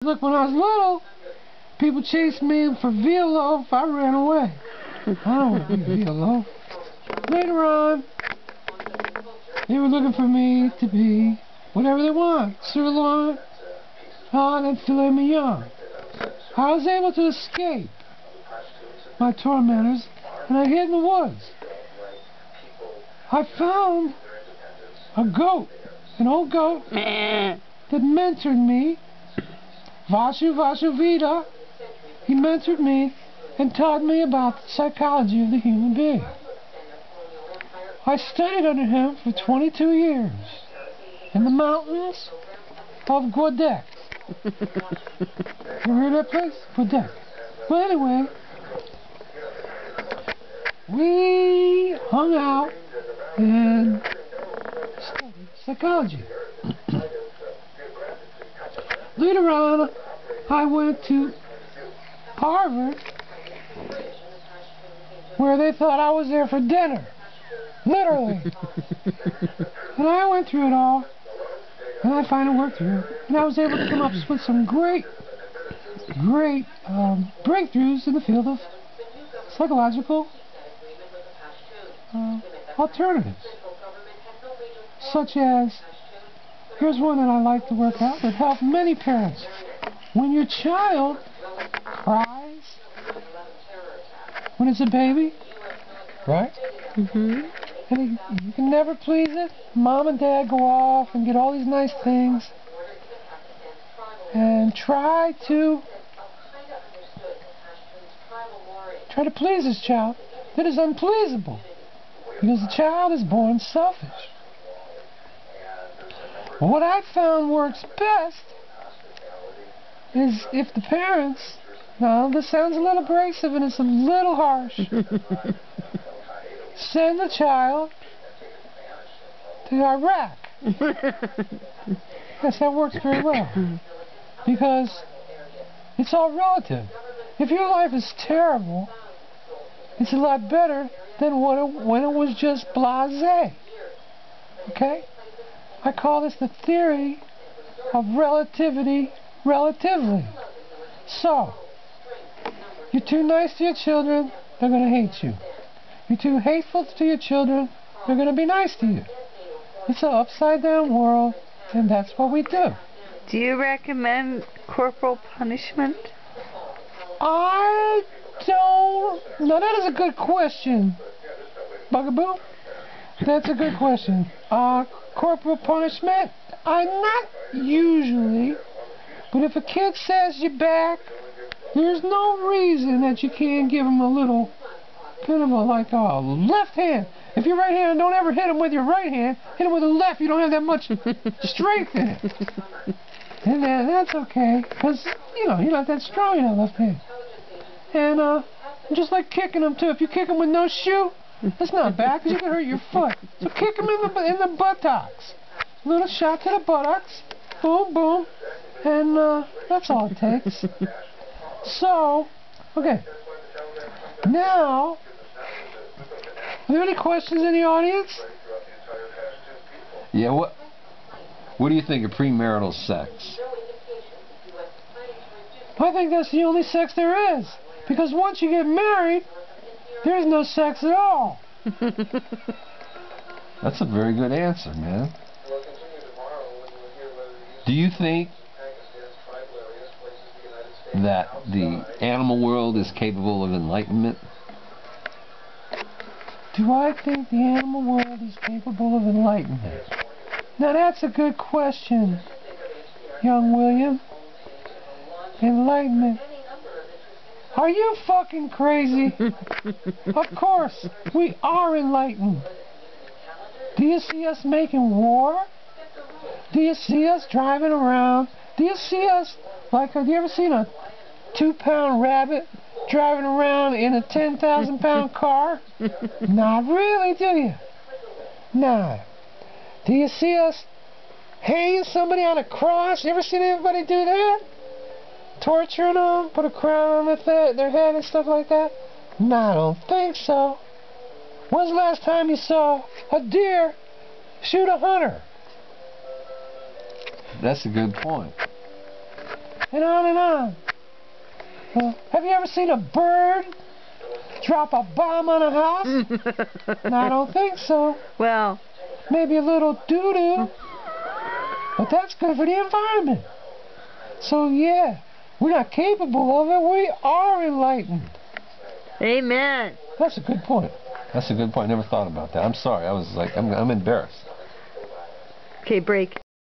Look, when I was little, people chased me for veal loaf. I ran away. I don't want to be veal loaf. Later on, they were looking for me to be whatever they want. Sirloin, and filet mignon. I was able to escape my tormentors, and I hid in the woods. I found a goat, an old goat, that mentored me. Vasu Vasuvida, he mentored me and taught me about the psychology of the human being. I studied under him for 22 years in the mountains of Godek. You heard that place? Godek. Well, anyway, we hung out and studied psychology. Later on, I went to Harvard, where they thought I was there for dinner. Literally. And I went through it all, and I finally worked through it. And I was able to come up with some great breakthroughs in the field of psychological alternatives. Such as, here's one that I like to work out that helps many parents. When your child cries when it's a baby, right? Mm-hmm. And you can never please it. Mom and dad go off and get all these nice things and try to please this child. That is unpleasable because the child is born selfish. What I found works best is if the parents, now this sounds a little abrasive and it's a little harsh, send the child to Iraq. Yes, that works very well. Because it's all relative. If your life is terrible, it's a lot better than when it was just blasé. Okay? I call this the theory of relativity relatively. So, you're too nice to your children, they're going to hate you. You're too hateful to your children, they're going to be nice to you. It's an upside down world, and that's what we do. Do you recommend corporal punishment? I don't. Now that is a good question, Bugaboo. That's a good question. Corporal punishment? Not usually. But if a kid says you're back, there's no reason that you can't give him a little, kind of like a left hand. If you're right-handed, don't ever hit him with your right hand. Hit him with the left. You don't have that much strength in it. And that's okay, because, you're not that strong in that left hand. And just like kicking him, too. If you kick him with no shoe, that's not bad, because you can hurt your foot. So kick him in the buttocks. A little shot to the buttocks. Boom, boom. And that's all it takes. So, okay. Now, are there any questions in the audience? Yeah, what do you think of premarital sex? I think that's the only sex there is. Because once you get married, there's no sex at all. That's a very good answer, man. Do you think that the animal world is capable of enlightenment? Do I think the animal world is capable of enlightenment? Now that's a good question, young William. Enlightenment. Are you fucking crazy? Of course, we are enlightened. Do you see us making war? Do you see us driving around? Do you see us, have you ever seen a 2-pound rabbit driving around in a 10,000-pound car? Not really, do you? Nah. Do you see us hanging somebody on a cross? You ever seen anybody do that? Torturing them, put a crown on their head and stuff like that? Nah, I don't think so. When's the last time you saw a deer shoot a hunter? That's a good point. and on and on. Have you ever seen a bird drop a bomb on a house? No, I don't think so. Well, Maybe a little doo-doo. But that's good for the environment. So yeah, we're not capable of it. We are enlightened. amen. That's a good point. That's a good point. I never thought about that. I'm sorry. I was like, I'm embarrassed. Okay, break.